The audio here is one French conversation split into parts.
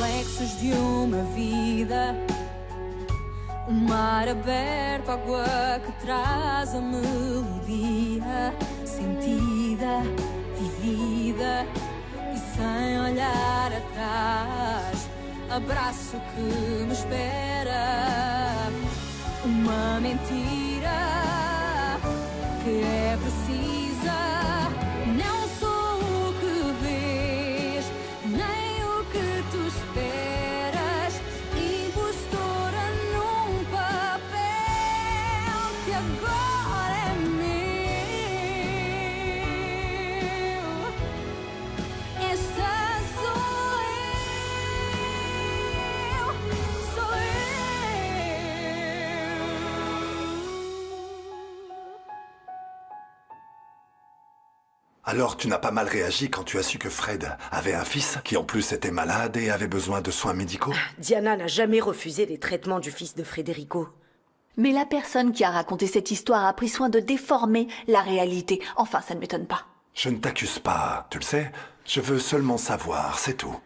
reflexos de uma vida. O mar aberto, água que traz a melodia sentida, vivida e sem olhar atrás. Abraço que me espera. Uma mentira que é precisa. Não sou o que vês, nem o que tu esperas. Impostora num papel que agora é meu. Esta sou eu, sou eu. Alors tu n'as pas mal réagi quand tu as su que Fred avait un fils qui en plus était malade et avait besoin de soins médicaux? Diana n'a jamais refusé les traitements du fils de Federico. Mais la personne qui a raconté cette histoire a pris soin de déformer la réalité. Enfin, ça ne m'étonne pas. Je ne t'accuse pas, tu le sais. Je veux seulement savoir, c'est tout.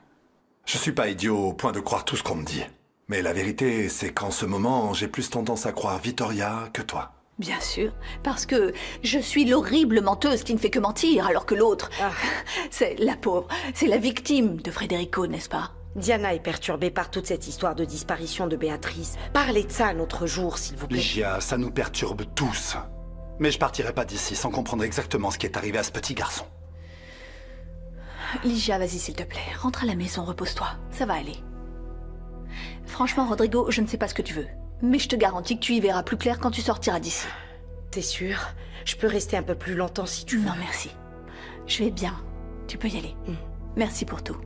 Je suis pas idiot au point de croire tout ce qu'on me dit. Mais la vérité, c'est qu'en ce moment, j'ai plus tendance à croire Vittoria que toi. Bien sûr, parce que je suis l'horrible menteuse qui ne fait que mentir, alors que l'autre, c'est la pauvre, c'est la victime de Federico, n'est-ce pas? Diana est perturbée par toute cette histoire de disparition de Béatrice. Parlez de ça un autre jour, s'il vous plaît. Ligia, ça nous perturbe tous. Mais je partirai pas d'ici sans comprendre exactement ce qui est arrivé à ce petit garçon. Ligia, vas-y s'il te plaît, rentre à la maison, repose-toi, ça va aller. Franchement, Rodrigo, je ne sais pas ce que tu veux, mais je te garantis que tu y verras plus clair quand tu sortiras d'ici. T'es sûre? Je peux rester un peu plus longtemps si tu veux. Non, merci. Je vais bien. Tu peux y aller. Merci pour tout.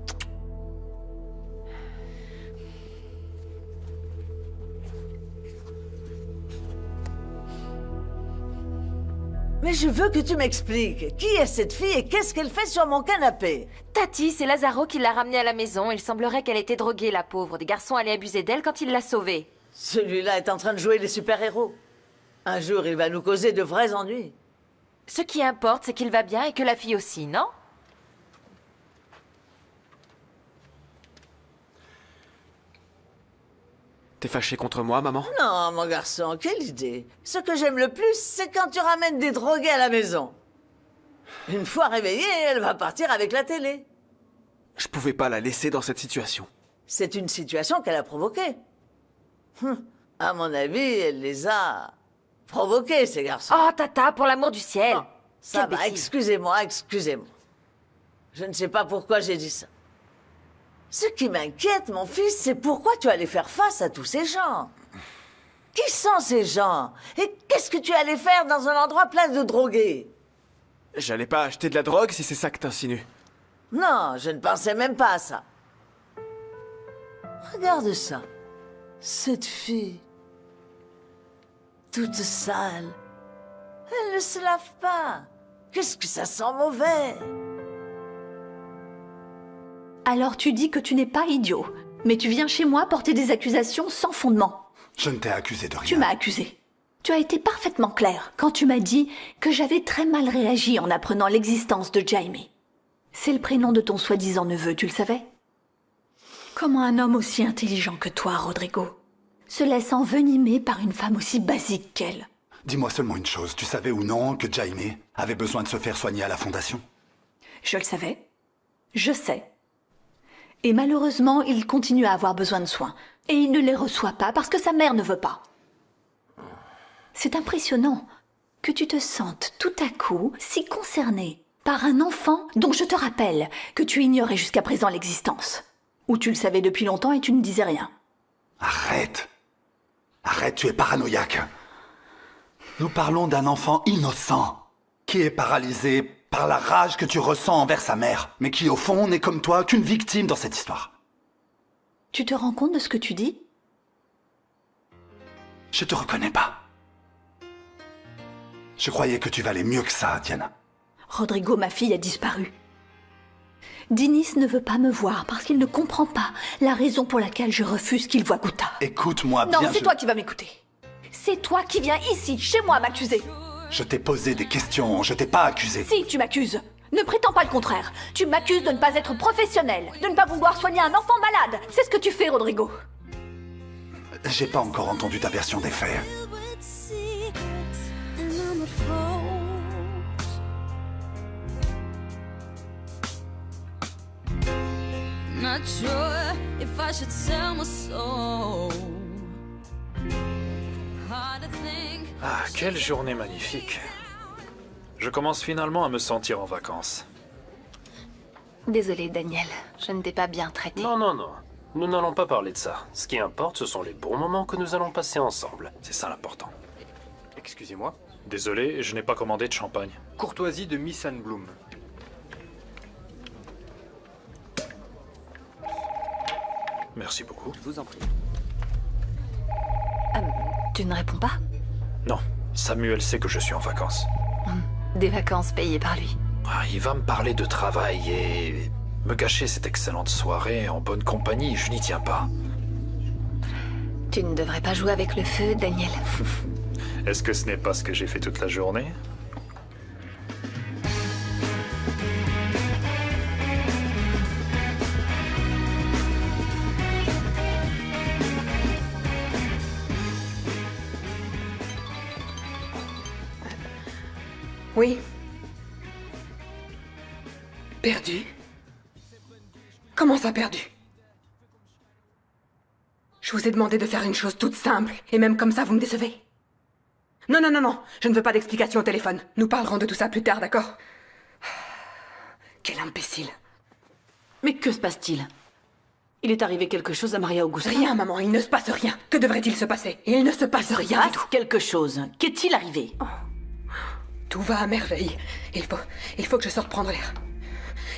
Mais je veux que tu m'expliques. Qui est cette fille et qu'est-ce qu'elle fait sur mon canapé? Tati, c'est Lazaro qui l'a ramenée à la maison. Il semblerait qu'elle était droguée, la pauvre. Des garçons allaient abuser d'elle quand il l'a sauvée. Celui-là est en train de jouer les super-héros. Un jour, il va nous causer de vrais ennuis. Ce qui importe, c'est qu'il va bien et que la fille aussi, non? T'es fâché contre moi, maman? Non, mon garçon, quelle idée. Ce que j'aime le plus, c'est quand tu ramènes des drogués à la maison. Une fois réveillée, elle va partir avec la télé. Je pouvais pas la laisser dans cette situation. C'est une situation qu'elle a provoquée. À mon avis, elle les a provoqués, ces garçons. Oh, Tata, pour l'amour du ciel! Oh, ça Quelle va, bêtise. excusez-moi, excusez-moi. Je ne sais pas pourquoi j'ai dit ça. Ce qui m'inquiète, mon fils, c'est pourquoi tu allais faire face à tous ces gens. Qui sont ces gens? Et qu'est-ce que tu allais faire dans un endroit plein de drogués? J'allais pas acheter de la drogue si c'est ça que t'insinues. Non, je ne pensais même pas à ça. Regarde ça. Cette fille. Toute sale. Elle ne se lave pas. Qu'est-ce que ça sent mauvais. Alors tu dis que tu n'es pas idiot, mais tu viens chez moi porter des accusations sans fondement. Je ne t'ai accusé de rien. Tu m'as accusé. Tu as été parfaitement clair quand tu m'as dit que j'avais très mal réagi en apprenant l'existence de Jaime. C'est le prénom de ton soi-disant neveu, tu le savais? Comment un homme aussi intelligent que toi, Rodrigo, se laisse envenimer par une femme aussi basique qu'elle? Dis-moi seulement une chose, tu savais ou non que Jaime avait besoin de se faire soigner à la fondation? Je le savais. Je sais. Et malheureusement, il continue à avoir besoin de soins. Et il ne les reçoit pas parce que sa mère ne veut pas. C'est impressionnant que tu te sentes tout à coup si concerné par un enfant dont je te rappelle que tu ignorais jusqu'à présent l'existence. Ou tu le savais depuis longtemps et tu ne disais rien. Arrête. Arrête, tu es paranoïaque. Nous parlons d'un enfant innocent qui est paralysé par la rage que tu ressens envers sa mère, mais qui au fond n'est comme toi qu'une victime dans cette histoire. Tu te rends compte de ce que tu dis? Je te reconnais pas. Je croyais que tu valais mieux que ça, Diana. Rodrigo, ma fille, a disparu. Dinis ne veut pas me voir parce qu'il ne comprend pas la raison pour laquelle je refuse qu'il voie Guta. Écoute-moi bien. Non, c'est toi qui vas m'écouter. C'est toi qui viens ici, chez moi, m'accuser. Je t'ai posé des questions, je t'ai pas accusé. Si, tu m'accuses. Ne prétends pas le contraire. Tu m'accuses de ne pas être professionnel, de ne pas vouloir soigner un enfant malade. C'est ce que tu fais, Rodrigo. J'ai pas encore entendu ta version des faits. with secrets and I'm a froze. Not sure if I should sell my soul. Hard to think. Ah, quelle journée magnifique. Je commence finalement à me sentir en vacances. Désolée, Daniel. Je ne t'ai pas bien traité. Non, non, non. Nous n'allons pas parler de ça. Ce qui importe, ce sont les bons moments que nous allons passer ensemble. C'est ça l'important. Excusez-moi. Désolé, je n'ai pas commandé de champagne. Courtoisie de Miss Anne Bloom. Merci beaucoup. Je vous en prie. Tu ne réponds pas? Non, Samuel sait que je suis en vacances. Des vacances payées par lui. Ah, il va me parler de travail et me gâcher cette excellente soirée en bonne compagnie, je n'y tiens pas. Tu ne devrais pas jouer avec le feu, Daniel. Est-ce que ce n'est pas ce que j'ai fait toute la journée? Oui. Perdu? Comment ça perdu? Je vous ai demandé de faire une chose toute simple, et même comme ça vous me décevez. Non, non, non, non, je ne veux pas d'explication au téléphone. Nous parlerons de tout ça plus tard, d'accord? Quel imbécile. Mais que se passe-t-il? Il est arrivé quelque chose à Maria Augusta? Rien, maman, il ne se passe rien. Que devrait-il se passer? Il ne se passe rien du tout. Quelque chose. Qu'est-il arrivé? Tout va à merveille. Il faut que je sorte prendre l'air.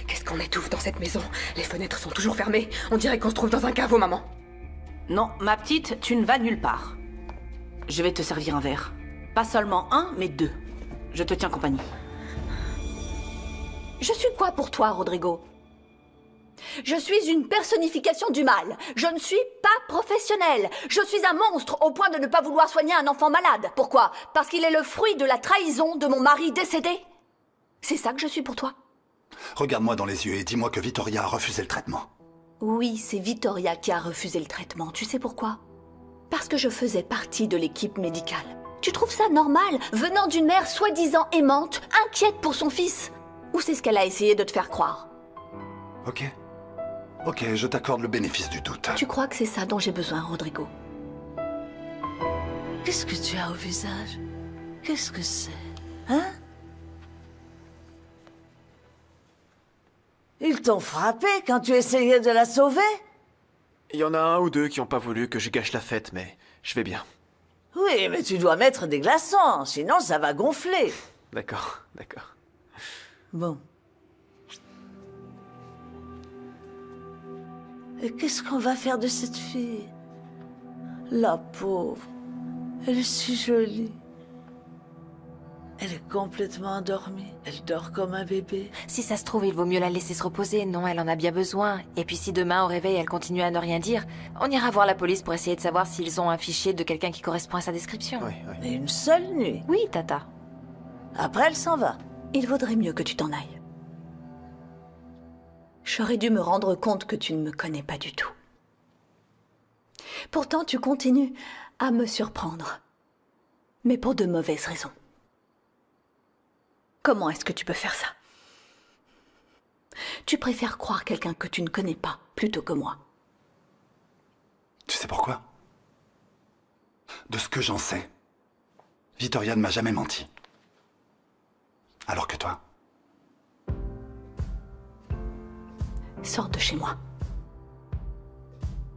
Qu'est-ce qu'on étouffe dans cette maison? Les fenêtres sont toujours fermées. On dirait qu'on se trouve dans un caveau, maman. Non, ma petite, tu ne vas nulle part. Je vais te servir un verre. Pas seulement un, mais deux. Je te tiens compagnie. Je suis quoi pour toi, Rodrigo? Je suis une personnification du mal. Je ne suis pas professionnelle. Je suis un monstre au point de ne pas vouloir soigner un enfant malade. Pourquoi? Parce qu'il est le fruit de la trahison de mon mari décédé. C'est ça que je suis pour toi? Regarde-moi dans les yeux et dis-moi que Vittoria a refusé le traitement. Oui, c'est Vittoria qui a refusé le traitement. Tu sais pourquoi? Parce que je faisais partie de l'équipe médicale. Tu trouves ça normal, venant d'une mère soi-disant aimante, inquiète pour son fils? Ou c'est ce qu'elle a essayé de te faire croire? Ok. Ok, je t'accorde le bénéfice du doute. Tu crois que c'est ça dont j'ai besoin, Rodrigo? Qu'est-ce que tu as au visage? Qu'est-ce que c'est? Hein? Ils t'ont frappé quand tu essayais de la sauver? Il y en a un ou deux qui n'ont pas voulu que je gâche la fête, mais je vais bien. Oui, mais tu dois mettre des glaçons, sinon ça va gonfler. D'accord, d'accord. Bon. Et qu'est-ce qu'on va faire de cette fille? La pauvre. Elle est si jolie. Elle est complètement endormie. Elle dort comme un bébé. Si ça se trouve, il vaut mieux la laisser se reposer. Non, elle en a bien besoin. Et puis si demain, au réveil, elle continue à ne rien dire, on ira voir la police pour essayer de savoir s'ils ont un fichier de quelqu'un qui correspond à sa description. Oui, oui. Mais une seule nuit. Oui, Tata. Après, elle s'en va. Il vaudrait mieux que tu t'en ailles. J'aurais dû me rendre compte que tu ne me connais pas du tout. Pourtant, tu continues à me surprendre. Mais pour de mauvaises raisons. Comment est-ce que tu peux faire ça? Tu préfères croire quelqu'un que tu ne connais pas plutôt que moi. Tu sais pourquoi? De ce que j'en sais, Vittoria ne m'a jamais menti. Alors que toi? Sors de chez moi.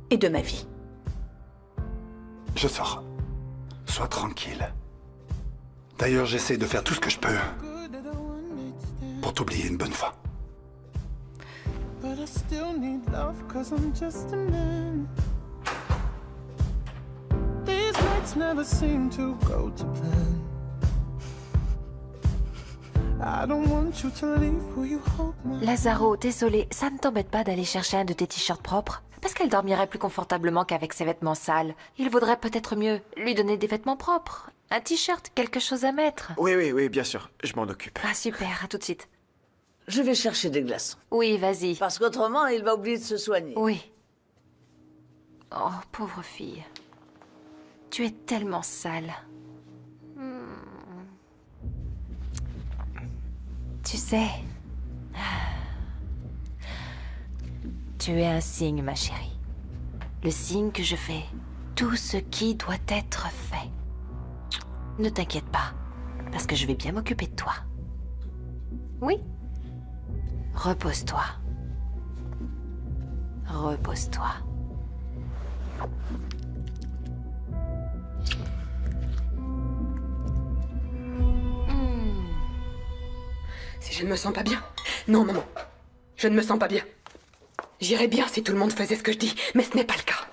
Et de ma vie. Je sors. Sois tranquille. D'ailleurs, j'essaie de faire tout ce que je peux pour t'oublier une bonne fois. But I still need love, 'cause I'm just a man. These nights never seem to go to plan. I don't want you to leave, will you hold my Lazaro, désolé, ça ne t'embête pas d'aller chercher un de tes t-shirts propres? Parce qu'elle dormirait plus confortablement qu'avec ses vêtements sales. Il vaudrait peut-être mieux lui donner des vêtements propres. Un t-shirt, quelque chose à mettre. Oui, oui, oui, bien sûr. Je m'en occupe. Ah super, à tout de suite. Je vais chercher des glaçons. Oui, vas-y. Parce qu'autrement, il va oublier de se soigner. Oui. Oh, pauvre fille. Tu es tellement sale. Tu sais... Tu es un signe, ma chérie. Le signe que je fais tout ce qui doit être fait. Ne t'inquiète pas, parce que je vais bien m'occuper de toi. Oui. Repose-toi. Repose-toi. Si je ne me sens pas bien... Non, maman. Je ne me sens pas bien. J'irais bien si tout le monde faisait ce que je dis, mais ce n'est pas le cas.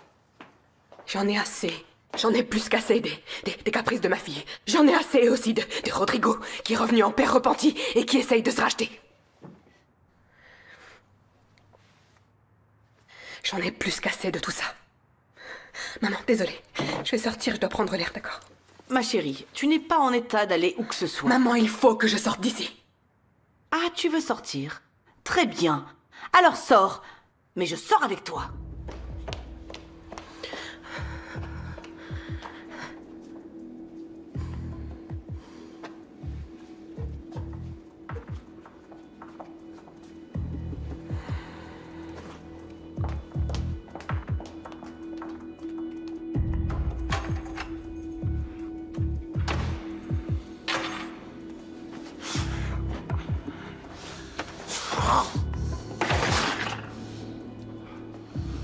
J'en ai assez. J'en ai plus qu'assez des caprices de ma fille. J'en ai assez aussi de Rodrigo, qui est revenu en père repenti et qui essaye de se racheter. J'en ai plus qu'assez de tout ça. Maman, désolée. Je vais sortir, je dois prendre l'air, d'accord? Ma chérie, tu n'es pas en état d'aller où que ce soit. Maman, il faut que je sorte d'ici. Ah, tu veux sortir? Très bien. Alors sors. Mais je sors avec toi.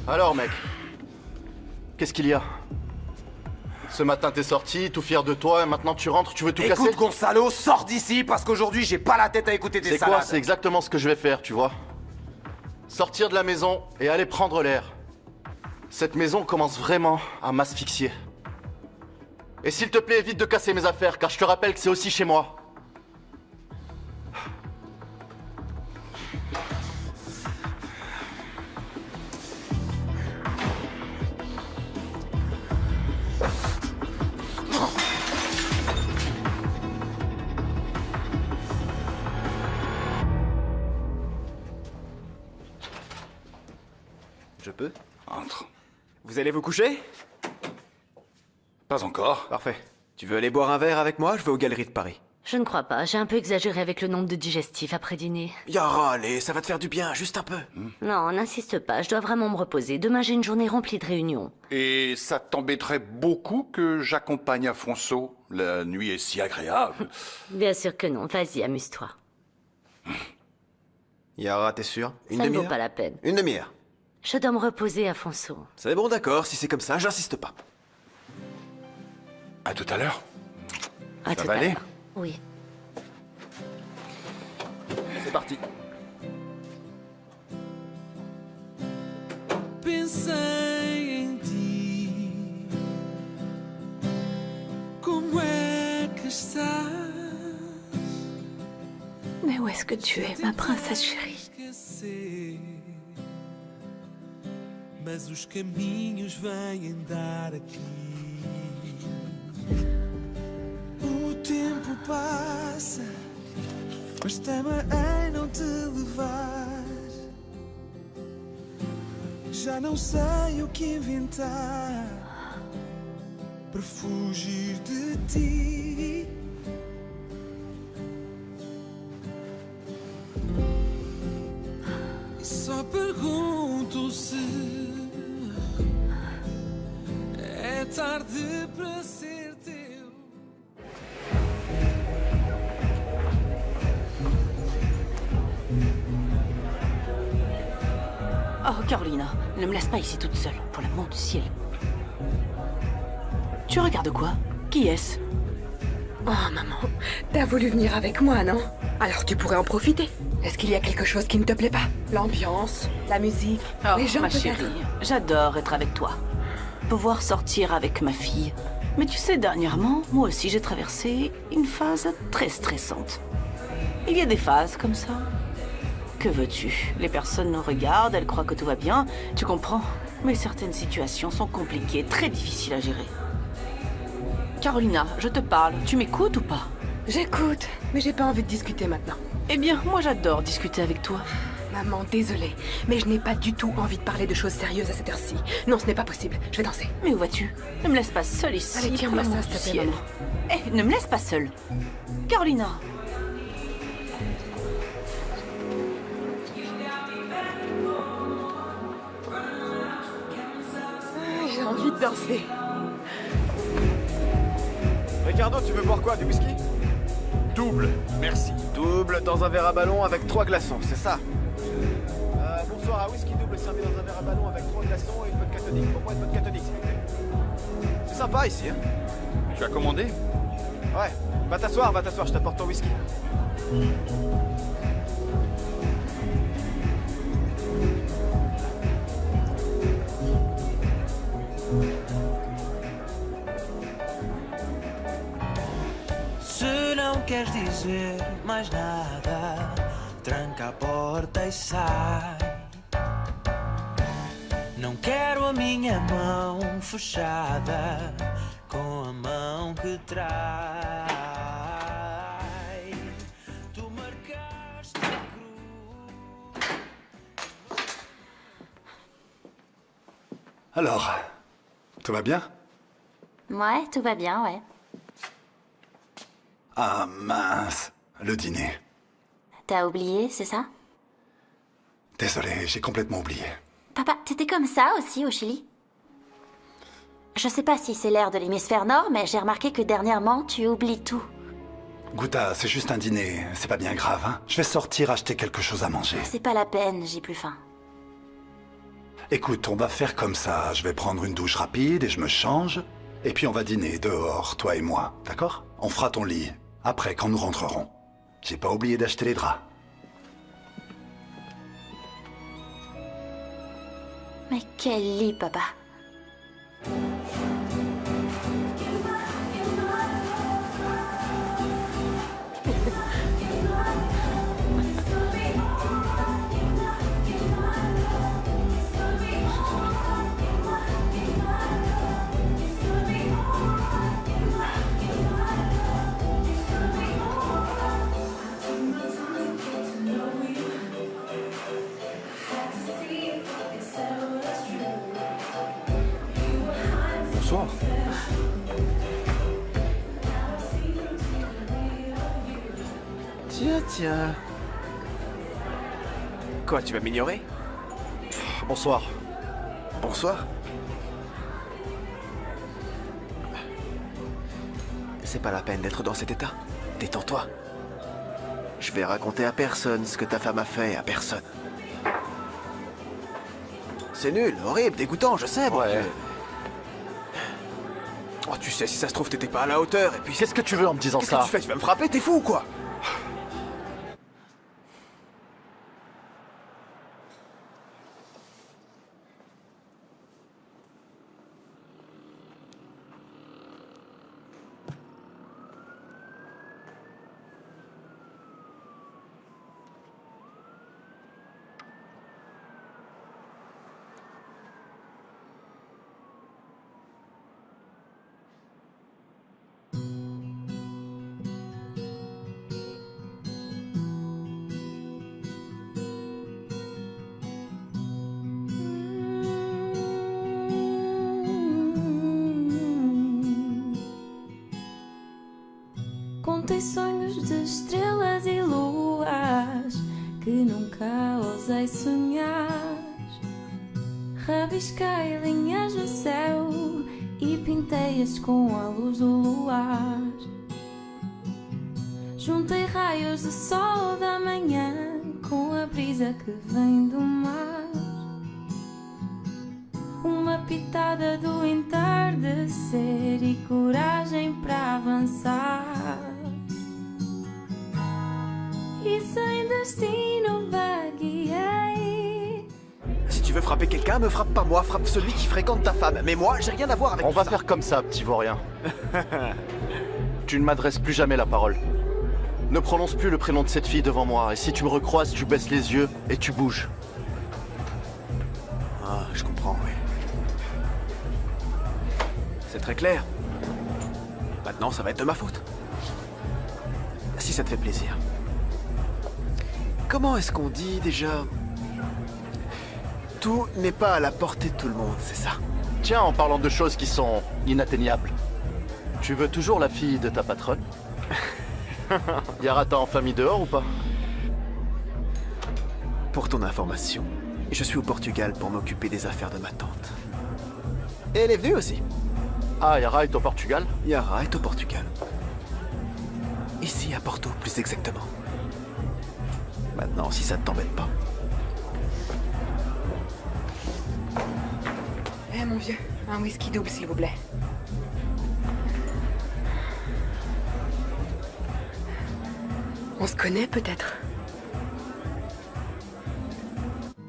Alors, mec, qu'est-ce qu'il y a? Ce matin, t'es sorti, tout fier de toi, et maintenant tu rentres, tu veux tout casser? Écoute, Gonzalo, sors d'ici, parce qu'aujourd'hui, j'ai pas la tête à écouter tes C'est salades. quoi? C'est exactement ce que je vais faire, tu vois. Sortir de la maison et aller prendre l'air. Cette maison commence vraiment à m'asphyxier. Et s'il te plaît, évite de casser mes affaires, car je te rappelle que c'est aussi chez moi. Je peux? Entre. Vous allez vous coucher? Pas encore. Parfait. Tu veux aller boire un verre avec moi? Je vais aux Galeries de Paris. Je ne crois pas, j'ai un peu exagéré avec le nombre de digestifs après dîner. Yara, allez, ça va te faire du bien, juste un peu. Non, n'insiste pas, je dois vraiment me reposer. Demain, j'ai une journée remplie de réunions. Et ça t'embêterait beaucoup que j'accompagne Afonso? La nuit est si agréable. Bien sûr que non, vas-y, amuse-toi. Yara, t'es sûr? Une Ça ne vaut demi-heure? pas la peine. Une demi-heure. Je dois me reposer, Afonso. C'est bon, d'accord, si c'est comme ça, j'insiste pas. À tout à l'heure. À tout va à aller? l'heure. Oui. C'est parti. Pensei em ti, como é que estás? Mais où est-ce que tu es, ma princesse chérie? Esquecer, mas os caminhos vêm dar aqui. O tempo passa, mas tema em não te levar. Já não sei o que inventar para fugir de ti. E só pergunto se é tarde para ser teu. Oh, Carolina, ne me laisse pas ici toute seule, pour l'amour du ciel. Tu regardes quoi? Qui est-ce? Oh, maman, t'as voulu venir avec moi, non? Alors tu pourrais en profiter. Est-ce qu'il y a quelque chose qui ne te plaît pas? L'ambiance, la musique, Oh, les gens ma peut-être? chérie, j'adore être avec toi. Pouvoir sortir avec ma fille. Mais tu sais, dernièrement, moi aussi j'ai traversé une phase très stressante. Il y a des phases comme ça. Que veux-tu? Les personnes nous regardent, elles croient que tout va bien, tu comprends? Mais certaines situations sont compliquées, très difficiles à gérer. Carolina, je te parle, tu m'écoutes ou pas? J'écoute, mais j'ai pas envie de discuter maintenant. Eh bien, moi j'adore discuter avec toi. Maman, désolée, mais je n'ai pas du tout envie de parler de choses sérieuses à cette heure-ci. Non, ce n'est pas possible. Je vais danser. Mais où vas-tu? Ne me laisse pas seule ici. Allez, tiens-moi ça, s'il te plaît, maman. Eh, ne me laisse pas seule. Carolina. J'ai envie de danser. Ricardo, tu veux boire quoi? Du whisky? Double, merci. Double dans un verre à ballon avec 3 glaçons, c'est ça? Bonsoir, un whisky double servi dans un verre à ballon avec 3 glaçons et une vodka tonique. Pour moi, une vodka tonique, s'il vous plaît. C'est sympa ici, hein? Tu as commandé? Ouais. Va t'asseoir, je t'apporte ton whisky. Se não queres dizer mais nada, tranca a porta e sai. Não quero a minha mão fechada com a mão que trai. Tu marcaste a cruz. Alors, tout va bien? Ouais, tout va bien, ouais. Ah mince, le dîner. T'as oublié, c'est ça? Désolé, j'ai complètement oublié. Papa, t'étais comme ça aussi au Chili? Je sais pas si c'est l'air de l'hémisphère nord, mais j'ai remarqué que dernièrement, tu oublies tout. Gouta, c'est juste un dîner, c'est pas bien grave, hein. Je vais sortir acheter quelque chose à manger. C'est pas la peine, j'ai plus faim. Écoute, on va faire comme ça. Je vais prendre une douche rapide et je me change. Et puis on va dîner dehors, toi et moi, d'accord? On fera ton lit, après, quand nous rentrerons. J'ai pas oublié d'acheter les draps. Mais quel lit, papa. Bonsoir. Tiens. Quoi, tu vas m'ignorer? Bonsoir. Bonsoir. C'est pas la peine d'être dans cet état. Détends-toi. Je vais raconter à personne ce que ta femme a fait, à personne. C'est nul, horrible, dégoûtant, je sais, ouais. Oh, tu sais, si ça se trouve, t'étais pas à la hauteur, et puis... Qu'est-ce que tu veux en me disant ça? Qu'est-ce que tu fais? Tu vas me frapper? T'es fou ou quoi? Contei sonhos de estrelas e luas que nunca ousei sonhar. Rabisquei linhas no céu e pintei-as com a luz do luar. Juntei raios de sol da manhã com a brisa que vem do mar. Uma pitada do entardecer e coragem para avançar. Et sans destino vagueei. Si tu veux frapper quelqu'un, me frappe pas moi, frappe celui qui fréquente ta femme. Mais moi, j'ai rien à voir avec On tout va ça. faire comme ça, petit vaurien. Tu ne m'adresses plus jamais la parole. Ne prononce plus le prénom de cette fille devant moi. Et si tu me recroises, tu baisses les yeux et tu bouges. Ah, je comprends, oui. C'est très clair. Maintenant, ça va être de ma faute. Si ça te fait plaisir. Comment est-ce qu'on dit déjà? Tout n'est pas à la portée de tout le monde, c'est ça. Tiens, en parlant de choses qui sont inatteignables, tu veux toujours la fille de ta patronne? Yara t'a enfin mis dehors ou pas? Pour ton information, je suis au Portugal pour m'occuper des affaires de ma tante. Et elle est venue aussi. Ah, Yara est au Portugal? Yara est au Portugal. Ici, à Porto, plus exactement. Maintenant, si ça ne t'embête pas. Eh mon vieux, un whisky double s'il vous plaît. On se connaît peut-être?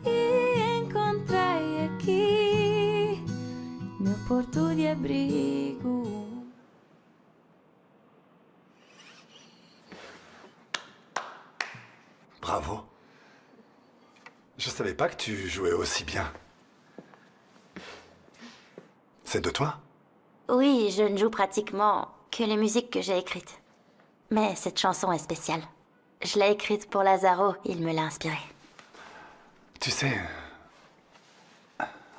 E encontrei aqui meu porto de abrigo. Bravo. Je savais pas que tu jouais aussi bien. C'est de toi? Oui, je ne joue pratiquement que les musiques que j'ai écrites. Mais cette chanson est spéciale. Je l'ai écrite pour Lazaro, il me l'a inspirée. Tu sais,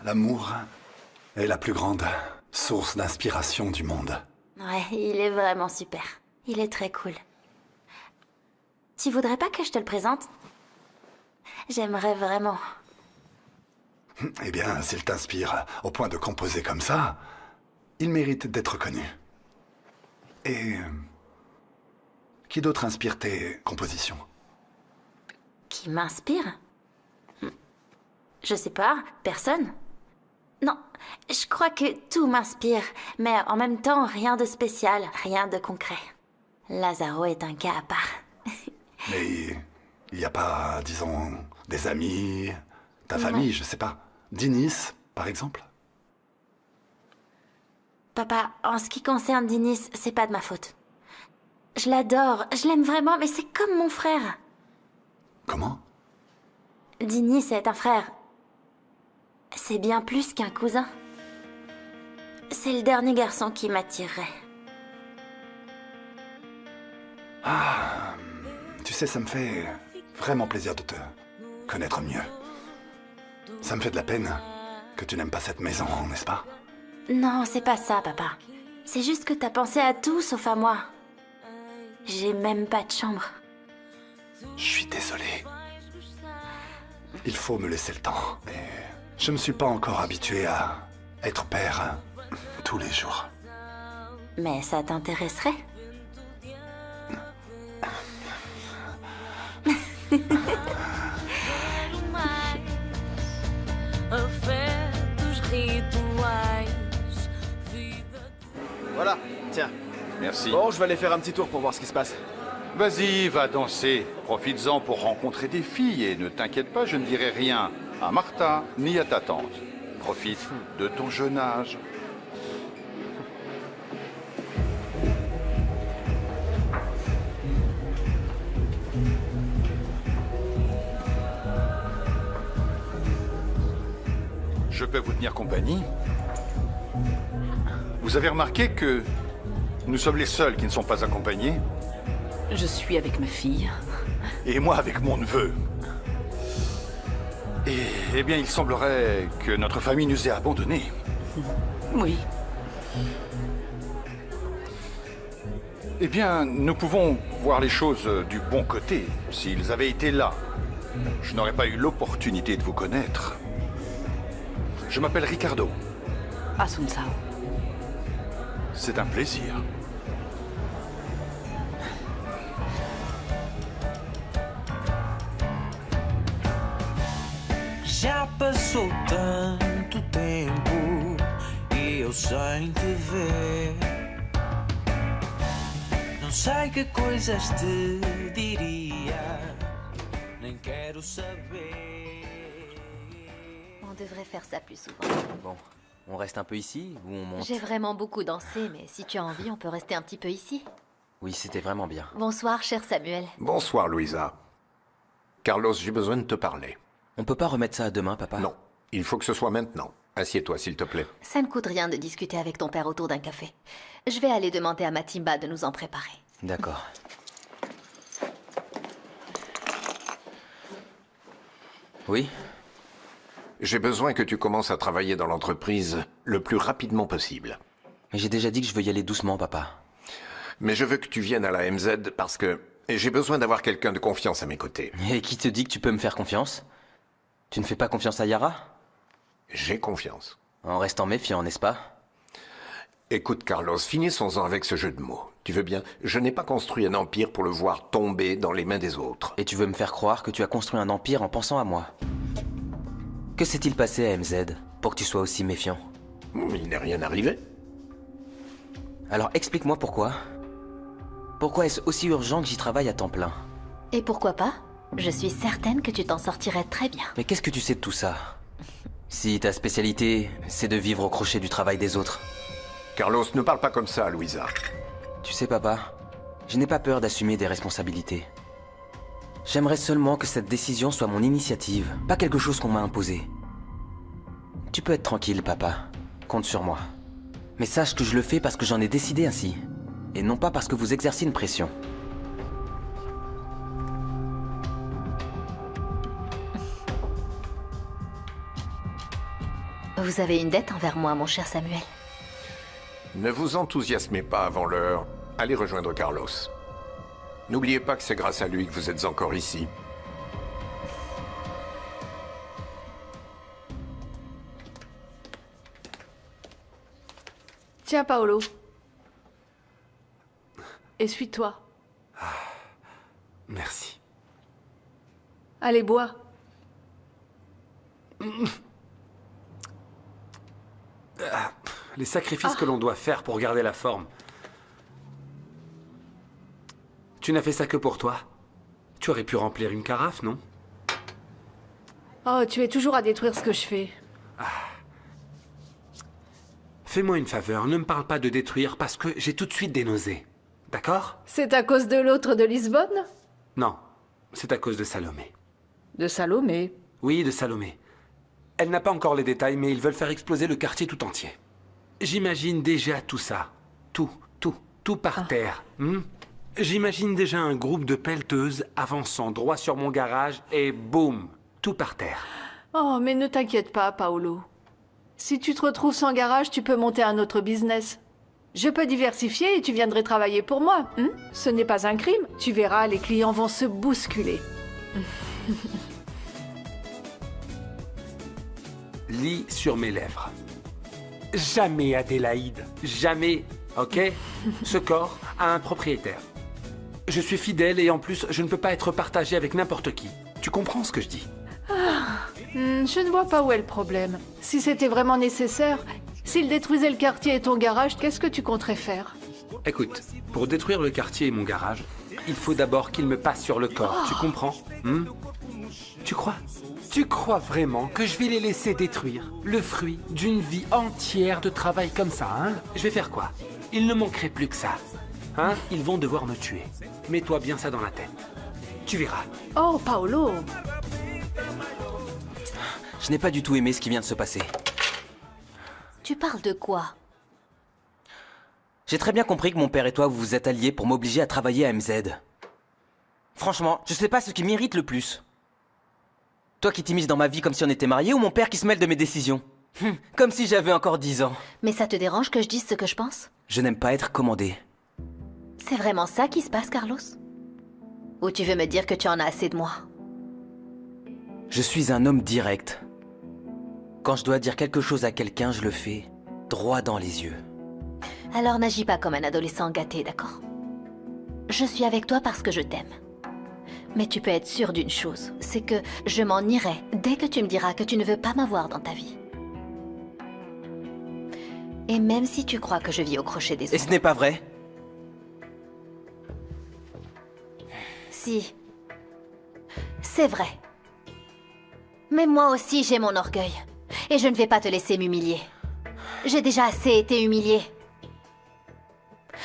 l'amour est la plus grande source d'inspiration du monde. Ouais, il est vraiment super. Il est très cool. Tu voudrais pas que je te le présente? J'aimerais vraiment. Eh bien, s'il t'inspire au point de composer comme ça, il mérite d'être connu. Et qui d'autre inspire tes compositions? Qui m'inspire? Je sais pas, personne. Non, je crois que tout m'inspire, mais en même temps, rien de spécial, rien de concret. Lazaro est un cas à part. Mais il n'y a pas, disons, des amis, ta famille, je sais pas. Dinis, par exemple? Papa, en ce qui concerne Dinis, c'est pas de ma faute. Je l'adore, je l'aime vraiment, mais c'est comme mon frère. Comment? Dinis est un frère. C'est bien plus qu'un cousin. C'est le dernier garçon qui m'attirerait. Ah, tu sais, ça me fait vraiment plaisir de te connaître mieux. Ça me fait de la peine que tu n'aimes pas cette maison, n'est-ce pas? Non, c'est pas ça, papa. C'est juste que t'as pensé à tout sauf à moi. J'ai même pas de chambre. Je suis désolé. Il faut me laisser le temps. Et je me suis pas encore habitué à être père tous les jours. Mais ça t'intéresserait? Voilà, tiens. Merci. Bon, je vais aller faire un petit tour pour voir ce qui se passe. Vas-y, va danser. Profites-en pour rencontrer des filles et ne t'inquiète pas, je ne dirai rien à Martha ni à ta tante. Profite de ton jeune âge. Je peux vous tenir compagnie. Vous avez remarqué que nous sommes les seuls qui ne sont pas accompagnés? Je suis avec ma fille. Et moi avec mon neveu. Et, eh bien, il semblerait que notre famille nous ait abandonnés. Oui. Eh bien, nous pouvons voir les choses du bon côté. S'ils avaient été là, je n'aurais pas eu l'opportunité de vous connaître. Je m'appelle Ricardo. Assunção. C'est un plaisir. Já passou tanto tempo e eu sem te ver. Não sei que coisas te diria, nem quero saber. On devrait faire ça plus souvent. Bon, on reste un peu ici ou on monte? J'ai vraiment beaucoup dansé, mais si tu as envie, on peut rester un petit peu ici. Oui, c'était vraiment bien. Bonsoir, cher Samuel. Bonsoir, Louisa. Carlos, j'ai besoin de te parler. On peut pas remettre ça à demain, papa? Non, il faut que ce soit maintenant. Assieds-toi, s'il te plaît. Ça ne coûte rien de discuter avec ton père autour d'un café. Je vais aller demander à Matimba de nous en préparer. D'accord. Oui? J'ai besoin que tu commences à travailler dans l'entreprise le plus rapidement possible. Mais j'ai déjà dit que je veux y aller doucement, papa. Mais je veux que tu viennes à la MZ parce que j'ai besoin d'avoir quelqu'un de confiance à mes côtés. Et qui te dit que tu peux me faire confiance? Tu ne fais pas confiance à Yara? J'ai confiance. En restant méfiant, n'est-ce pas? Écoute, Carlos, finissons-en avec ce jeu de mots. Tu veux bien? Je n'ai pas construit un empire pour le voir tomber dans les mains des autres. Et tu veux me faire croire que tu as construit un empire en pensant à moi? Que s'est-il passé à MZ pour que tu sois aussi méfiant? Il n'est rien arrivé. Alors explique-moi pourquoi. Pourquoi est-ce aussi urgent que j'y travaille à temps plein? Et pourquoi pas? Je suis certaine que tu t'en sortirais très bien. Mais qu'est-ce que tu sais de tout ça? Si ta spécialité, c'est de vivre au crochet du travail des autres. Carlos, ne parle pas comme ça, Louisa. Tu sais, papa, je n'ai pas peur d'assumer des responsabilités. J'aimerais seulement que cette décision soit mon initiative, pas quelque chose qu'on m'a imposé. Tu peux être tranquille, papa. Compte sur moi. Mais sache que je le fais parce que j'en ai décidé ainsi. Et non pas parce que vous exercez une pression. Vous avez une dette envers moi, mon cher Samuel. Ne vous enthousiasmez pas avant l'heure. Allez rejoindre Carlos. N'oubliez pas que c'est grâce à lui que vous êtes encore ici. Tiens, Paolo. Essuie-toi. Merci. Allez, bois. Les sacrifices que l'on doit faire pour garder la forme. Tu n'as fait ça que pour toi. Tu aurais pu remplir une carafe, non? Oh, tu es toujours à détruire ce que je fais. Fais-moi une faveur, ne me parle pas de détruire parce que j'ai tout de suite des nausées. D'accord? C'est à cause de l'autre de Lisbonne? Non, c'est à cause de Salomé. De Salomé? Oui, de Salomé. Elle n'a pas encore les détails, mais ils veulent faire exploser le quartier tout entier. J'imagine déjà tout ça. Tout par terre. J'imagine déjà un groupe de pelleteuses avançant droit sur mon garage et boum, tout par terre. Oh, mais ne t'inquiète pas, Paolo. Si tu te retrouves sans garage, tu peux monter un autre business. Je peux diversifier et tu viendrais travailler pour moi. Ce n'est pas un crime. Tu verras, les clients vont se bousculer. Lis sur mes lèvres. Jamais, Adélaïde. Jamais, ok? Ce corps a un propriétaire. Je suis fidèle et en plus, je ne peux pas être partagé avec n'importe qui. Tu comprends ce que je dis? Je ne vois pas où est le problème. Si c'était vraiment nécessaire, s'il détruisait le quartier et ton garage, qu'est-ce que tu compterais faire? Écoute, pour détruire le quartier et mon garage, il faut d'abord qu'il me passe sur le corps. Tu comprends? Tu crois vraiment que je vais les laisser détruire le fruit d'une vie entière de travail comme ça, hein? Je vais faire quoi? Il ne manquerait plus que ça. Hein? Ils vont devoir me tuer. Mets-toi bien ça dans la tête. Tu verras. Oh, Paolo! Je n'ai pas du tout aimé ce qui vient de se passer. Tu parles de quoi? J'ai très bien compris que mon père et toi vous vous êtes alliés pour m'obliger à travailler à MZ. Franchement, je sais pas ce qui m'irrite le plus. Toi qui t'immisces dans ma vie comme si on était mariés ou mon père qui se mêle de mes décisions. Comme si j'avais encore 10 ans. Mais ça te dérange que je dise ce que je pense? Je n'aime pas être commandé. C'est vraiment ça qui se passe, Carlos? Ou tu veux me dire que tu en as assez de moi? Je suis un homme direct. Quand je dois dire quelque chose à quelqu'un, je le fais droit dans les yeux. Alors n'agis pas comme un adolescent gâté, d'accord? Je suis avec toi parce que je t'aime. Mais tu peux être sûr d'une chose, c'est que je m'en irai dès que tu me diras que tu ne veux pas m'avoir dans ta vie. Et même si tu crois que je vis au crochet des autres... Et ce n'est pas vrai? Si. C'est vrai. Mais moi aussi j'ai mon orgueil. Et je ne vais pas te laisser m'humilier. J'ai déjà assez été humiliée.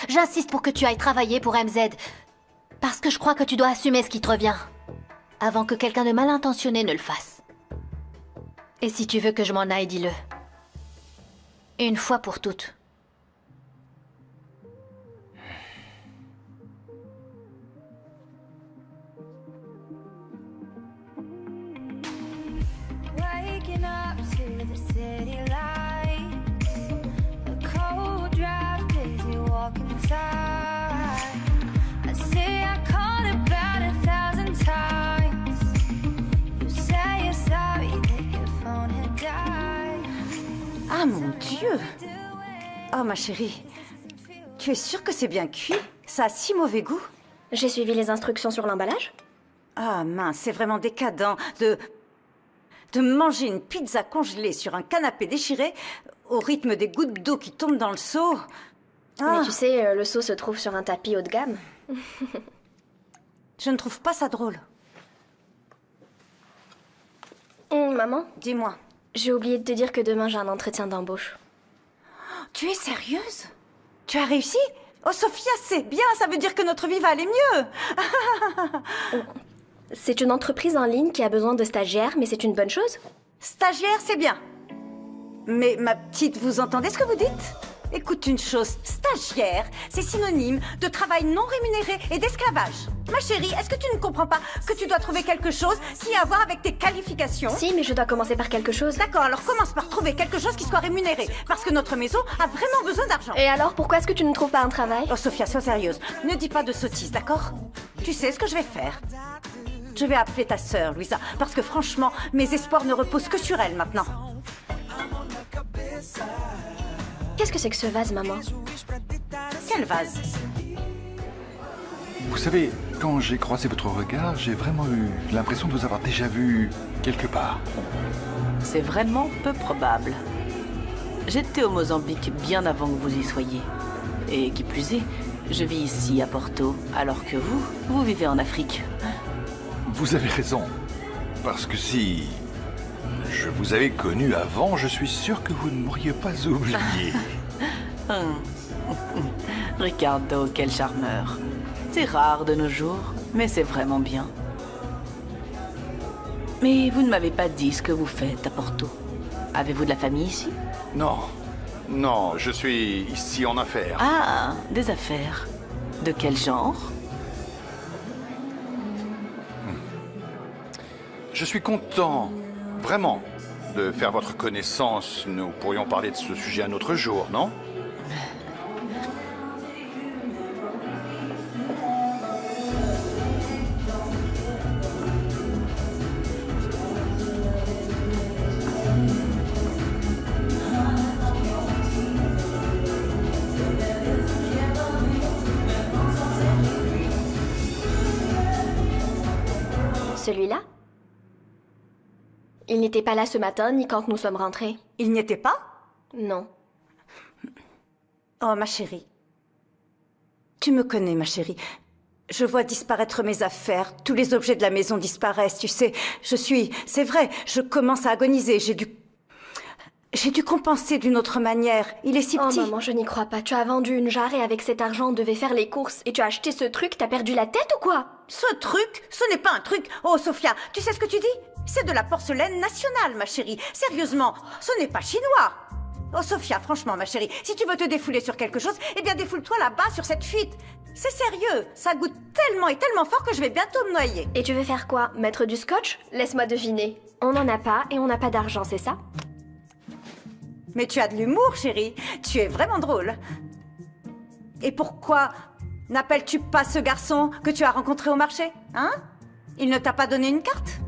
J'insiste pour que tu ailles travailler pour MZ. Parce que je crois que tu dois assumer ce qui te revient. Avant que quelqu'un de mal intentionné ne le fasse. Et si tu veux que je m'en aille, dis-le. Une fois pour toutes. waking up to the city lights. A cold draft busy walking inside. I say I called about 1,000 times. You say you're sorry that your phone had died. Ah mon Dieu! Oh ma chérie, tu es sûre que c'est bien cuit? Ça a si mauvais goût. J'ai suivi les instructions sur l'emballage. Ah mince, c'est vraiment décadent de manger une pizza congelée sur un canapé déchiré au rythme des gouttes d'eau qui tombent dans le seau. Ah. Mais tu sais, le seau se trouve sur un tapis haut de gamme. Je ne trouve pas ça drôle. Maman? Dis-moi. J'ai oublié de te dire que demain j'ai un entretien d'embauche. Tu es sérieuse? Tu as réussi? Oh Sophia, c'est bien, ça veut dire que notre vie va aller mieux. C'est une entreprise en ligne qui a besoin de stagiaires, mais c'est une bonne chose. Stagiaire, c'est bien. Mais ma petite, vous entendez ce que vous dites? Écoute une chose, stagiaire, c'est synonyme de travail non rémunéré et d'esclavage. Ma chérie, est-ce que tu ne comprends pas que tu dois trouver quelque chose qui a à voir avec tes qualifications? Si, mais je dois commencer par quelque chose. D'accord, alors commence par trouver quelque chose qui soit rémunéré, parce que notre maison a vraiment besoin d'argent. Et alors, pourquoi est-ce que tu ne trouves pas un travail? Oh Sophia, sois sérieuse, ne dis pas de sottises, d'accord? Tu sais ce que je vais faire? Je vais appeler ta sœur, Louisa, parce que franchement, mes espoirs ne reposent que sur elle maintenant. Qu'est-ce que c'est que ce vase, maman? Quel vase? Vous savez, quand j'ai croisé votre regard, j'ai vraiment eu l'impression de vous avoir déjà vu quelque part. C'est vraiment peu probable. J'étais au Mozambique bien avant que vous y soyez. Et qui plus est, je vis ici à Porto, alors que vous vivez en Afrique. Vous avez raison. Parce que si je vous avais connu avant, je suis sûr que vous ne m'auriez pas oublié. Ricardo, quel charmeur. C'est rare de nos jours, mais c'est vraiment bien. Mais vous ne m'avez pas dit ce que vous faites à Porto. Avez-vous de la famille ici? Non. Non, je suis ici en affaires. Ah, des affaires. De quel genre? Je suis content, vraiment, de faire votre connaissance. Nous pourrions parler de ce sujet un autre jour, non? Celui-là? Il n'était pas là ce matin, ni quand nous sommes rentrés. Il n'y était pas? Non. Oh, ma chérie. Tu me connais, ma chérie. Je vois disparaître mes affaires. Tous les objets de la maison disparaissent, tu sais. C'est vrai, je commence à agoniser. J'ai dû compenser d'une autre manière. Il est si petit. Oh maman, je n'y crois pas. Tu as vendu une jarre et avec cet argent, on devait faire les courses. Et tu as acheté ce truc, t'as perdu la tête ou quoi? Ce truc? Ce n'est pas un truc. Oh, Sophia, tu sais ce que tu dis? C'est de la porcelaine nationale, ma chérie. Sérieusement, ce n'est pas chinois. Oh, Sophia, franchement, ma chérie, si tu veux te défouler sur quelque chose, eh bien défoule-toi là-bas sur cette fuite. C'est sérieux, ça goûte tellement et tellement fort que je vais bientôt me noyer. Et tu veux faire quoi? Mettre du scotch? Laisse-moi deviner. On n'en a pas et on n'a pas d'argent, c'est ça? Mais tu as de l'humour, chérie. Tu es vraiment drôle. Et pourquoi n'appelles-tu pas ce garçon que tu as rencontré au marché? Hein? Il ne t'a pas donné une carte?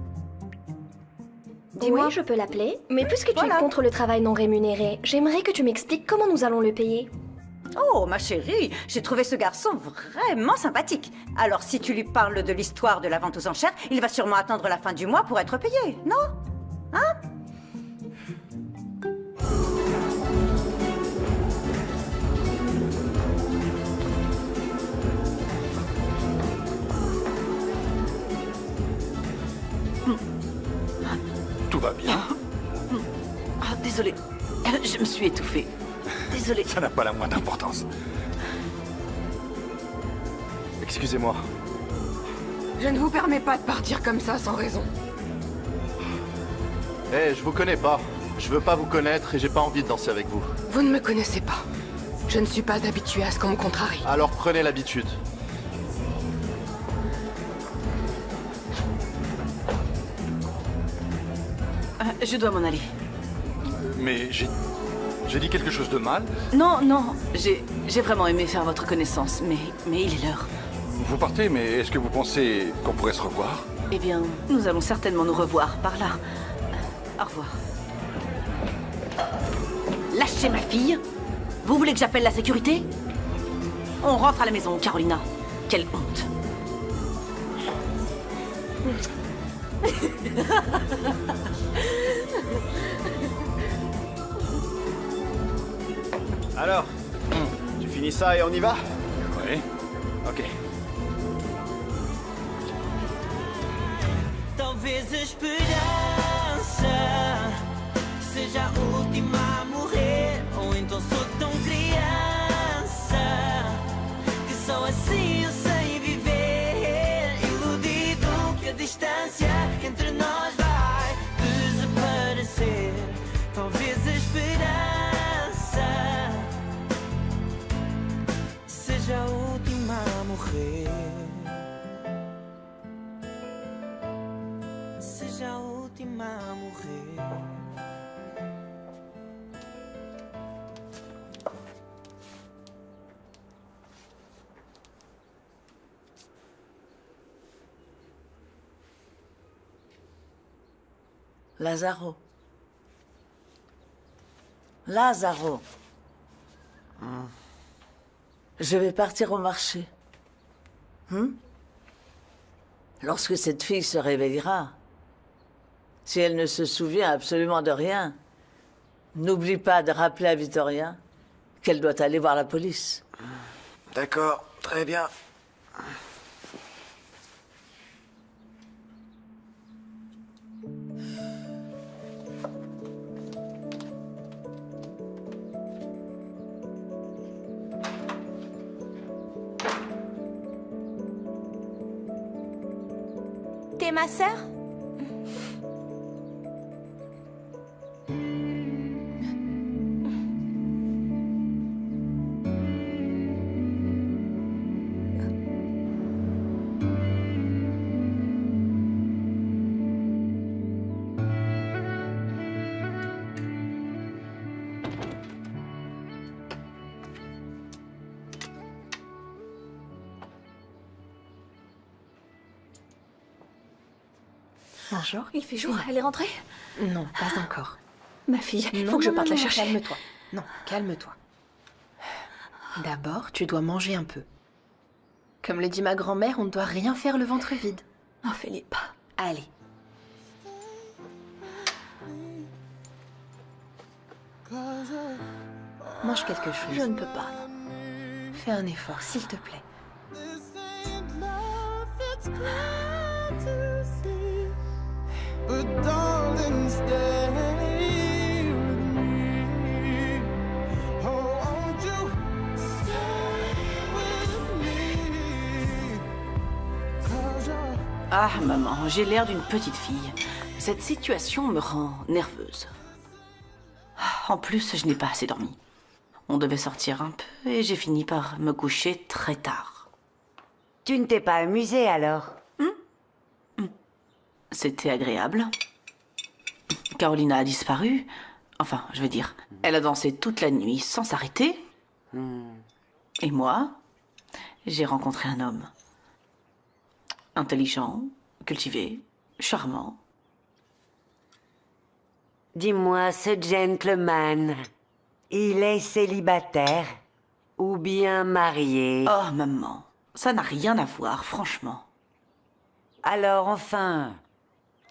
Dis-moi. Oui, je peux l'appeler. Mais puisque tu es contre le travail non rémunéré, j'aimerais que tu m'expliques comment nous allons le payer. Oh, ma chérie, j'ai trouvé ce garçon vraiment sympathique. Alors, si tu lui parles de l'histoire de la vente aux enchères, il va sûrement attendre la fin du mois pour être payé, non? Hein? Tout va bien. Ah, désolé. Je me suis étouffée. Désolé. Ça n'a pas la moindre importance. Excusez-moi. Je ne vous permets pas de partir comme ça sans raison. Je vous connais pas. Je veux pas vous connaître et j'ai pas envie de danser avec vous. Vous ne me connaissez pas. Je ne suis pas habituée à ce qu'on me contrarie. Alors prenez l'habitude. Je dois m'en aller. Mais j'ai dit quelque chose de mal? Non, non, j'ai vraiment aimé faire votre connaissance, mais il est l'heure. Vous partez, mais est-ce que vous pensez qu'on pourrait se revoir? Eh bien, nous allons certainement nous revoir par là. Au revoir. Lâchez ma fille! Vous voulez que j'appelle la sécurité? On rentre à la maison, Carolina. Quelle honte! Alors, tu finis ça et on y va? Oui. Ok. Talvez a esperança seja a última a morrer, ou então sou tão criança que só assim eu sei viver, iludido que a distância entre nós vai desaparecer. Talvez a esperança seja a última a morrer. Seja a última a morrer. Lazaro. Lazaro. Je vais partir au marché. Lorsque cette fille se réveillera, si elle ne se souvient absolument de rien, n'oublie pas de rappeler à Victoria qu'elle doit aller voir la police. D'accord, très bien. T'es ma sœur? Bonjour, il fait jour. Elle est rentrée? Non, pas encore. Ma fille, il faut que je parte la chercher. Calme-toi. Non, calme-toi. D'abord, tu dois manger un peu. Comme le dit ma grand-mère, on ne doit rien faire le ventre vide. Oh, Philippe. Allez. Mange quelque chose. Je ne peux pas. Fais un effort, s'il te plaît. But darling, stay with me. Oh, won't you stay with me? 'Cause you're Ah, maman, j'ai l'air d'une petite fille. Cette situation me rend nerveuse. En plus, je n'ai pas assez dormi. On devait sortir un peu et j'ai fini par me coucher très tard. Tu ne t'es pas amusée alors? C'était agréable. Carolina a disparu. Enfin, je veux dire, elle a dansé toute la nuit sans s'arrêter. Et moi, j'ai rencontré un homme. Intelligent, cultivé, charmant. Dis-moi, ce gentleman, il est célibataire ou bien marié? Oh, maman, ça n'a rien à voir, franchement. Alors, enfin,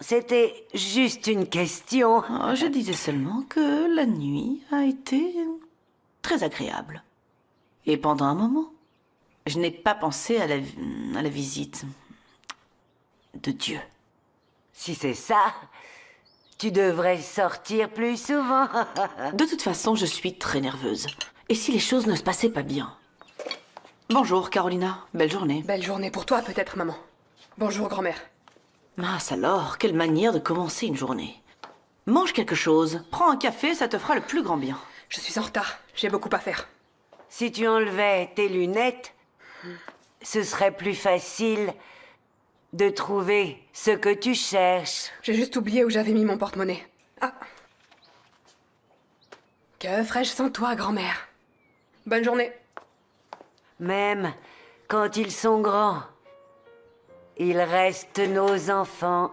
c'était juste une question. Oh, je disais seulement que la nuit a été très agréable. Et pendant un moment, je n'ai pas pensé à la visite de Dieu. Si c'est ça, tu devrais sortir plus souvent. De toute façon, je suis très nerveuse. Et si les choses ne se passaient pas bien? Bonjour, Carolina. Belle journée. Belle journée pour toi, peut-être, maman. Bonjour, grand-mère. Mince alors, quelle manière de commencer une journée. Mange quelque chose. Prends un café, ça te fera le plus grand bien. Je suis en retard. J'ai beaucoup à faire. Si tu enlevais tes lunettes, ce serait plus facile de trouver ce que tu cherches. J'ai juste oublié où j'avais mis mon porte-monnaie. Que ferais-je sans toi, grand-mère? Bonne journée. Même quand ils sont grands, ils restent nos enfants.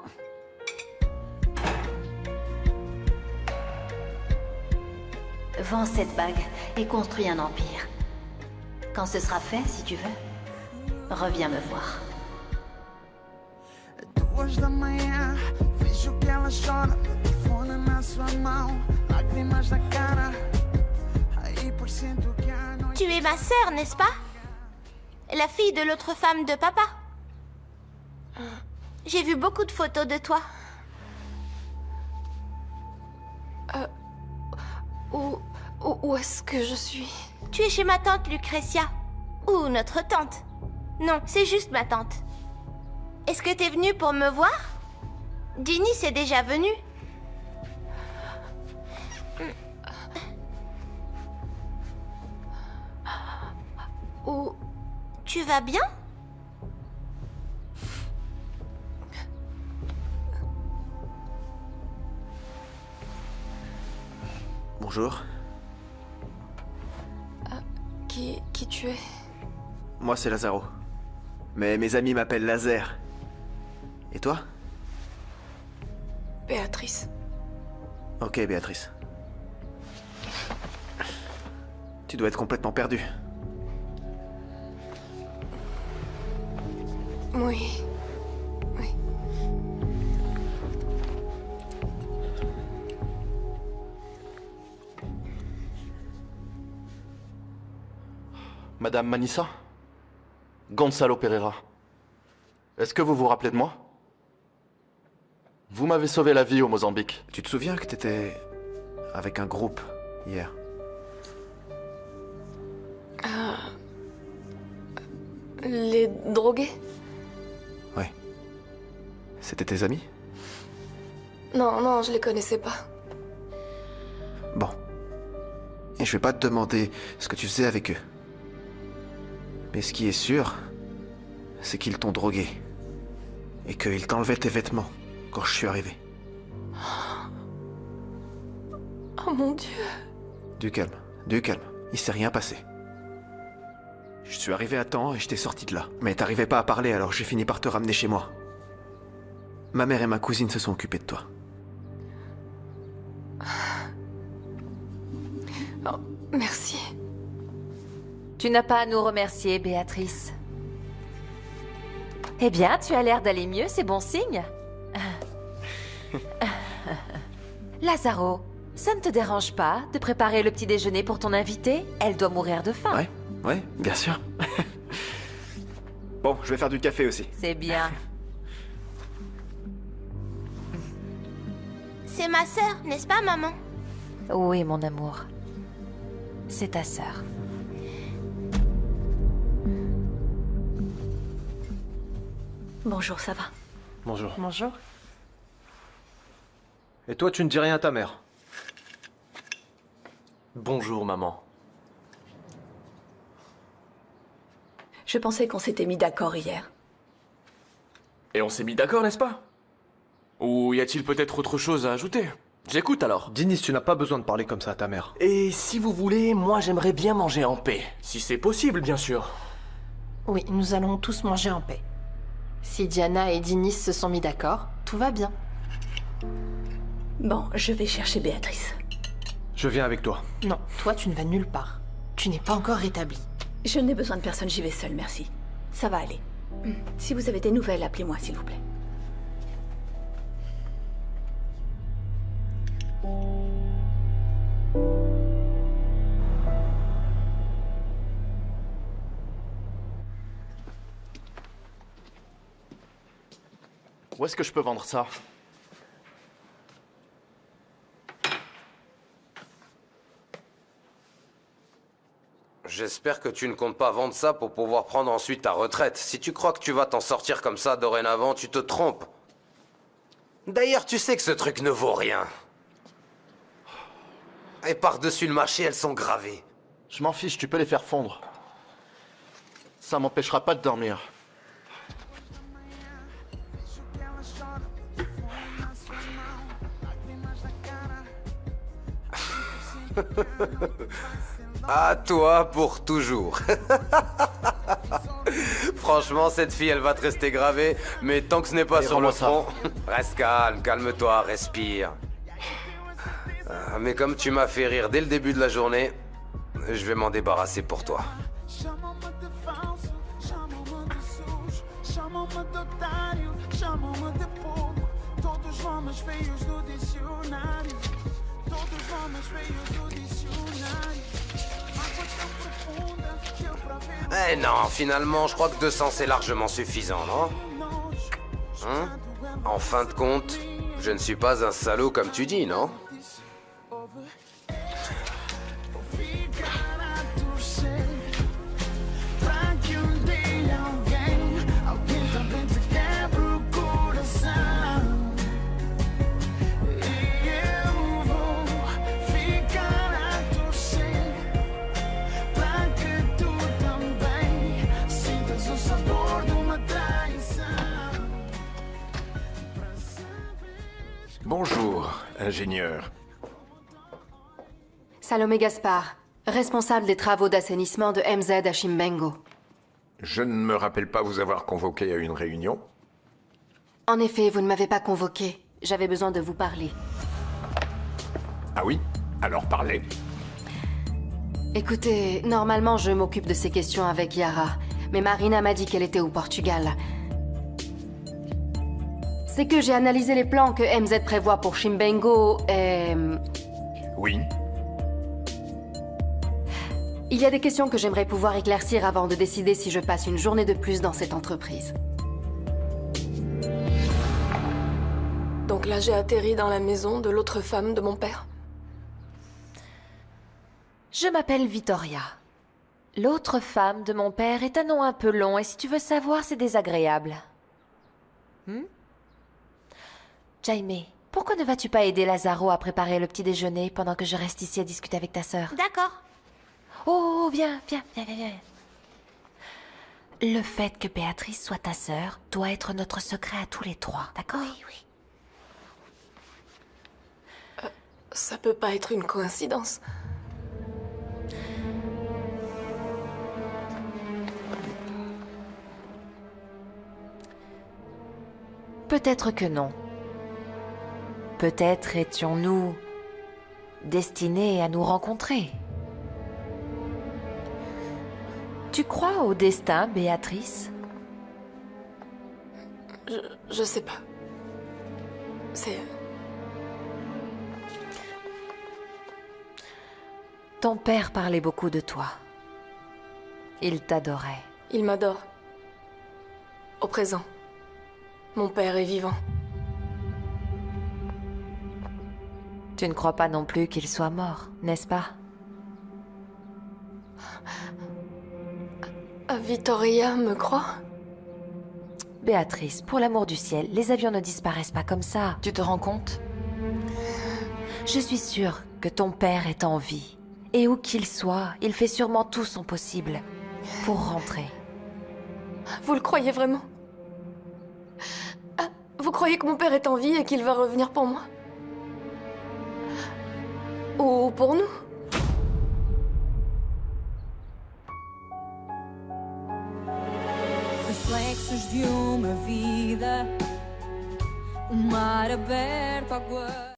Vends cette bague et construis un empire. Quand ce sera fait, si tu veux, reviens me voir. 2 da manhã, vejo que ela chora, telefone na sua mão, lágrimas na cara. Aí por cento que a noite. Tu es ma sœur, n'est-ce pas? La fille de l'autre femme de papa. J'ai vu beaucoup de photos de toi. Où est-ce que je suis? Tu es chez ma tante Lucretia. Ou notre tante. Non, c'est juste ma tante. Est-ce que t'es venue pour me voir? Dinis est déjà venue. Où... Tu vas bien? Bonjour. Qui tu es? Moi, c'est Lazaro. Mais mes amis m'appellent Laser. Et toi? Béatrice. Ok, Béatrice. Tu dois être complètement perdue. Oui. Madame Manissa? Gonzalo Pereira. Est-ce que vous vous rappelez de moi? Vous m'avez sauvé la vie au Mozambique. Tu te souviens que t'étais avec un groupe hier? Les drogués? Ouais. C'était tes amis? Non, je les connaissais pas. Bon. Et je vais pas te demander ce que tu faisais avec eux. Mais ce qui est sûr, c'est qu'ils t'ont drogué. Et qu'ils t'enlevaient tes vêtements quand je suis arrivé. Oh mon Dieu. Du calme, du calme. Il s'est rien passé. Je suis arrivé à temps et je t'ai sorti de là. Mais t'arrivais pas à parler, alors j'ai fini par te ramener chez moi. Ma mère et ma cousine se sont occupées de toi. Oh, merci. Tu n'as pas à nous remercier, Béatrice. Eh bien, tu as l'air d'aller mieux, c'est bon signe. Lazaro, ça ne te dérange pas de préparer le petit déjeuner pour ton invitée? Elle doit mourir de faim. Ouais, bien sûr. Bon, je vais faire du café aussi. C'est bien. C'est ma sœur, n'est-ce pas, maman? Oui, mon amour. C'est ta sœur. Bonjour, ça va? Bonjour. Bonjour. Et toi, tu ne dis rien à ta mère? Bonjour, maman. Je pensais qu'on s'était mis d'accord hier. Et on s'est mis d'accord, n'est-ce pas? Ou y a-t-il peut-être autre chose à ajouter? J'écoute alors. Dinis, tu n'as pas besoin de parler comme ça à ta mère. Et si vous voulez, moi j'aimerais bien manger en paix. Si c'est possible, bien sûr. Oui, nous allons tous manger en paix. Si Diana et Dinis se sont mis d'accord, tout va bien. Bon, je vais chercher Béatrice. Je viens avec toi. Non, toi tu ne vas nulle part. Tu n'es pas encore rétablie. Je n'ai besoin de personne, j'y vais seule, merci. Ça va aller. Si vous avez des nouvelles, appelez-moi, s'il vous plaît. Où est-ce que je peux vendre ça? J'espère que tu ne comptes pas vendre ça pour pouvoir prendre ensuite ta retraite. Si tu crois que tu vas t'en sortir comme ça dorénavant, tu te trompes. D'ailleurs, tu sais que ce truc ne vaut rien. Et par-dessus le marché, elles sont gravées. Je m'en fiche, tu peux les faire fondre. Ça m'empêchera pas de dormir. À toi pour toujours. Franchement, cette fille, elle va te rester gravée, mais tant que ce n'est pas sur le front, reste calme, calme-toi, respire. Mais comme tu m'as fait rire dès le début de la journée, je vais m'en débarrasser pour toi. Chamam-me de falso, chamam-me de sujo, chamam-me de otário, chamam-me de pouco. Todos os homens feios do dicionário, todos os homens feios do dicionário. Água tão profunda que eu pra ver. Eh non, finalement, je crois que 200 c'est largement suffisant, non? Hein? En fin de compte, je ne suis pas un salaud comme tu dis, non? Pra que dia alguém também te quebre o coração. E eu vou ficar a torcer pra que tu também sintas o sabor de uma traição. Bonjour, ingénieur. Salomé Gaspard, responsable des travaux d'assainissement de MZ à Chimbengo. Je ne me rappelle pas vous avoir convoqué à une réunion. En effet, vous ne m'avez pas convoqué. J'avais besoin de vous parler. Ah oui? Alors parlez. Écoutez, normalement je m'occupe de ces questions avec Yara, mais Marina m'a dit qu'elle était au Portugal. C'est que j'ai analysé les plans que MZ prévoit pour Chimbengo et... Oui. Il y a des questions que j'aimerais pouvoir éclaircir avant de décider si je passe une journée de plus dans cette entreprise. Donc là, j'ai atterri dans la maison de l'autre femme de mon père. Je m'appelle Vittoria. L'autre femme de mon père est un nom un peu long et si tu veux savoir, c'est désagréable. Jaime, pourquoi ne vas-tu pas aider Lazaro à préparer le petit déjeuner pendant que je reste ici à discuter avec ta sœur? D'accord. Oh, viens. Le fait que Béatrice soit ta sœur doit être notre secret à tous les trois, d'accord? Oui. Ça peut pas être une coïncidence. Peut-être que non. Peut-être étions-nous destinés à nous rencontrer. Tu crois au destin, Béatrice? Je sais pas. C'est... Ton père parlait beaucoup de toi. Il t'adorait. Il m'adore. Au présent. Mon père est vivant. Tu ne crois pas non plus qu'il soit mort, n'est-ce pas? Vittoria me croit? Béatrice, pour l'amour du ciel, les avions ne disparaissent pas comme ça. Tu te rends compte? Je suis sûre que ton père est en vie. Et où qu'il soit, il fait sûrement tout son possible pour rentrer. Vous le croyez vraiment? Vous croyez que mon père est en vie et qu'il va revenir pour moi? Ou pour nous? Reflexos de uma vida, mar aberto, água.